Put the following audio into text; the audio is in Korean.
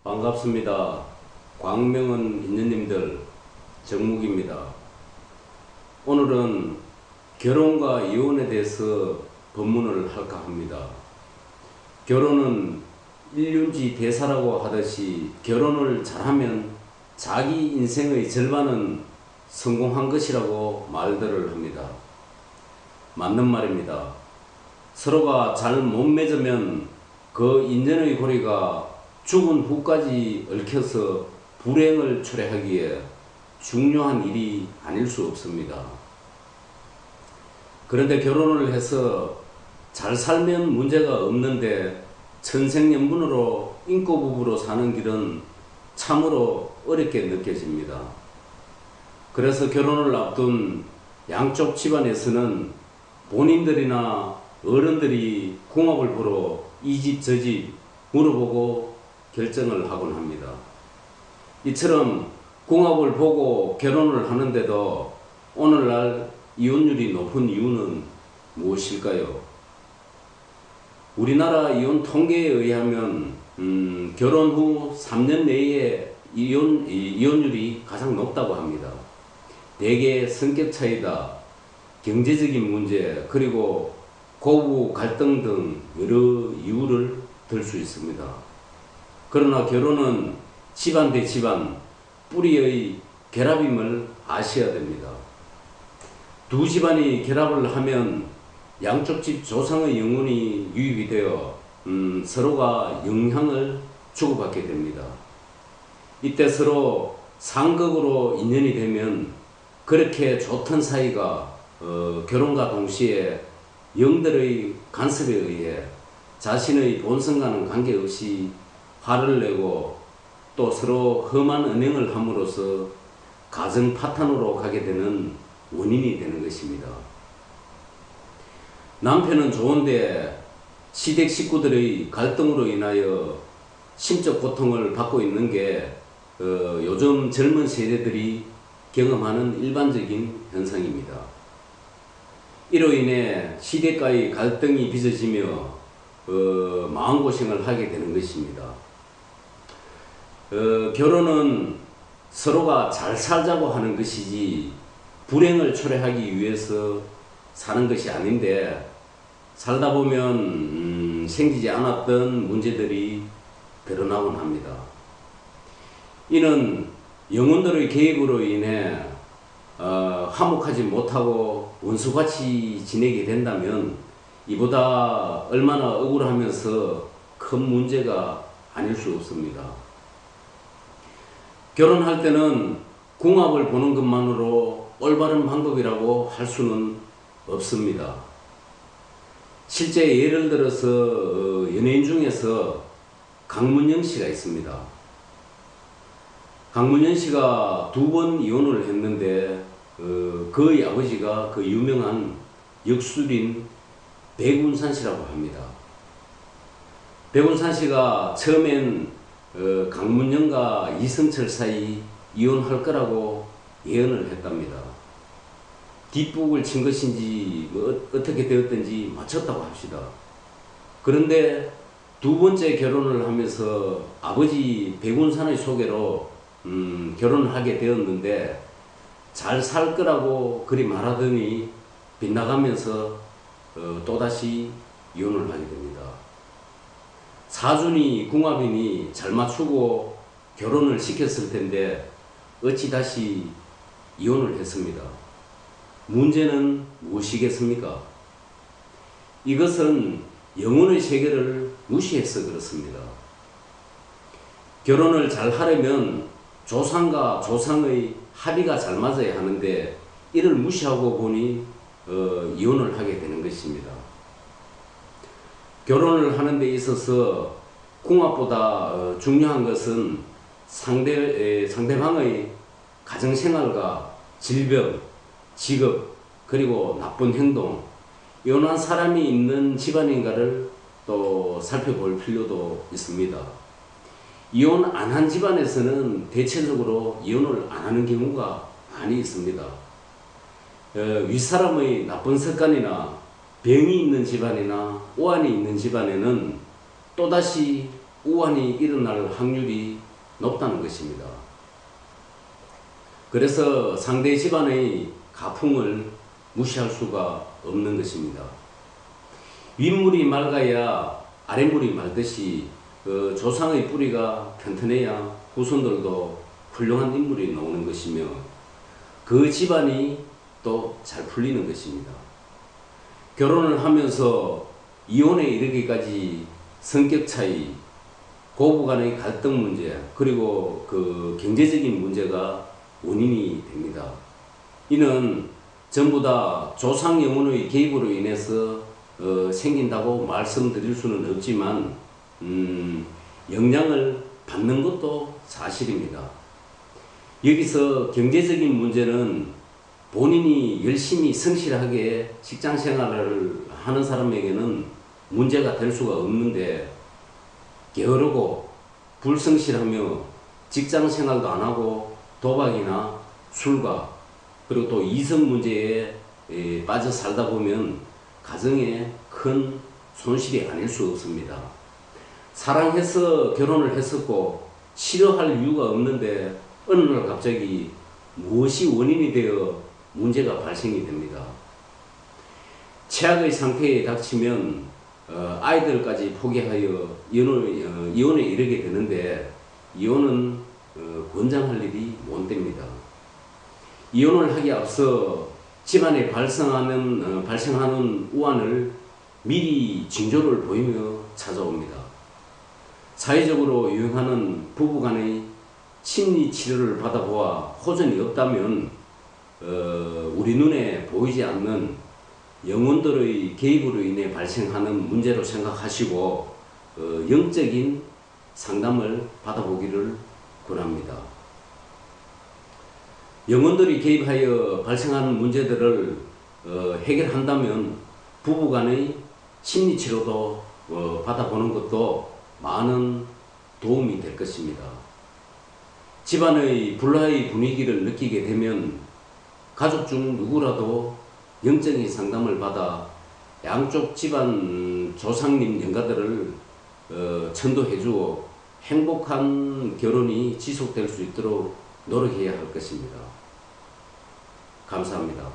반갑습니다. 광명은 인연님들 정묵입니다. 오늘은 결혼과 이혼에 대해서 법문을 할까 합니다. 결혼은 일륜지 대사라고 하듯이 결혼을 잘하면 자기 인생의 절반은 성공한 것이라고 말들을 합니다. 맞는 말입니다. 서로가 잘 못 맺으면 그 인연의 고리가 죽은 후까지 얽혀서 불행을 초래하기에 중요한 일이 아닐 수 없습니다. 그런데 결혼을 해서 잘 살면 문제가 없는데 천생연분으로 인꼬부부로 사는 길은 참으로 어렵게 느껴집니다. 그래서 결혼을 앞둔 양쪽 집안에서는 본인들이나 어른들이 궁합을 보러 이 집 저 집 물어보고 결정을 하곤 합니다. 이처럼 궁합을 보고 결혼을 하는데도 오늘날 이혼율이 높은 이유는 무엇일까요? 우리나라 이혼 통계에 의하면 결혼 후 3년 내에 이혼율이 가장 높다고 합니다. 대개 성격 차이다, 경제적인 문제, 그리고 고부 갈등 등 여러 이유를 들 수 있습니다. 그러나 결혼은 집안 대 집안 뿌리의 결합임을 아셔야 됩니다. 두 집안이 결합을 하면 양쪽 집 조상의 영혼이 유입이 되어 서로가 영향을 주고받게 됩니다. 이때 서로 상극으로 인연이 되면 그렇게 좋던 사이가 결혼과 동시에 영들의 간섭에 의해 자신의 본성과는 관계없이 화를 내고 또 서로 험한 언행을 함으로써 가정 파탄으로 가게 되는 원인이 되는 것입니다. 남편은 좋은데 시댁 식구들의 갈등으로 인하여 심적 고통을 받고 있는 게 요즘 젊은 세대들이 경험하는 일반적인 현상입니다. 이로 인해 시댁과의 갈등이 빚어지며 마음고생을 하게 되는 것입니다. 결혼은 서로가 잘 살자고 하는 것이지 불행을 초래하기 위해서 사는 것이 아닌데 살다 보면 생기지 않았던 문제들이 드러나곤 합니다. 이는 영혼들의 개입으로 인해 화목하지 못하고 원수같이 지내게 된다면 이보다 얼마나 억울하면서 큰 문제가 아닐 수 없습니다. 결혼할 때는 궁합을 보는 것만으로 올바른 방법이라고 할 수는 없습니다. 실제 예를 들어서 연예인 중에서 강문영 씨가 있습니다. 강문영 씨가 2번 이혼을 했는데 그의 아버지가 그 유명한 역술인 백운산 씨라고 합니다. 백운산 씨가 처음엔 강문영과 이승철 사이 이혼할 거라고 예언을 했답니다. 뒷북을 친 것인지 어떻게 되었든지 맞췄다고 합시다. 그런데 두 번째 결혼을 하면서 아버지 백운산의 소개로 결혼을 하게 되었는데 잘 살 거라고 그리 말하더니 빗나가면서 또다시 이혼을 하게 됩니다. 사준이 궁합이니 잘 맞추고 결혼을 시켰을 텐데 어찌 다시 이혼을 했습니다. 문제는 무엇이겠습니까? 이것은 영혼의 세계를 무시해서 그렇습니다. 결혼을 잘 하려면 조상과 조상의 합의가 잘 맞아야 하는데 이를 무시하고 보니 이혼을 하게 되는 것입니다. 결혼을 하는 데 있어서 궁합보다 중요한 것은 상대방의 가정생활과 질병, 직업, 그리고 나쁜 행동, 이혼한 사람이 있는 집안인가를 또 살펴볼 필요도 있습니다. 이혼 안 한 집안에서는 대체적으로 이혼을 안 하는 경우가 많이 있습니다. 윗사람의 나쁜 습관이나 병이 있는 집안이나 오한이 있는 집안에는 또다시 우환이 일어날 확률이 높다는 것입니다. 그래서 상대 집안의 가풍을 무시할 수가 없는 것입니다. 윗물이 맑아야 아랫물이 맑듯이 조상의 뿌리가 튼튼해야 후손들도 훌륭한 인물이 나오는 것이며 그 집안이 또 잘 풀리는 것입니다. 결혼을 하면서 이혼에 이르기까지 성격 차이, 고부 간의 갈등 문제, 그리고 그 경제적인 문제가 원인이 됩니다. 이는 전부 다 조상 영혼의 개입으로 인해서 생긴다고 말씀드릴 수는 없지만 영향을 받는 것도 사실입니다. 여기서 경제적인 문제는 본인이 열심히 성실하게 직장 생활을 하는 사람에게는 문제가 될 수가 없는데 게으르고 불성실하며 직장 생활도 안 하고 도박이나 술과 그리고 또 이성 문제에 빠져 살다 보면 가정에 큰 손실이 아닐 수 없습니다. 사랑해서 결혼을 했었고 싫어할 이유가 없는데 어느 날 갑자기 무엇이 원인이 되어 문제가 발생이 됩니다. 최악의 상태에 닥치면 아이들까지 포기하여 이혼에 이르게 되는데 이혼은 권장할 일이 못 됩니다. 이혼을 하기 앞서 집안에 발생하는 우환을 미리 징조를 보이며 찾아옵니다. 사회적으로 유행하는 부부간의 심리 치료를 받아보아 호전이 없다면 우리 눈에 보이지 않는 영혼들의 개입으로 인해 발생하는 문제로 생각하시고 영적인 상담을 받아보기를 권합니다. 영혼들이 개입하여 발생하는 문제들을 해결한다면 부부간의 심리치료도 받아보는 것도 많은 도움이 될 것입니다. 집안의 불화의 분위기를 느끼게 되면 가족 중 누구라도 영적인 상담을 받아 양쪽 집안 조상님 영가들을 천도해주어 행복한 결혼이 지속될 수 있도록 노력해야 할 것입니다. 감사합니다.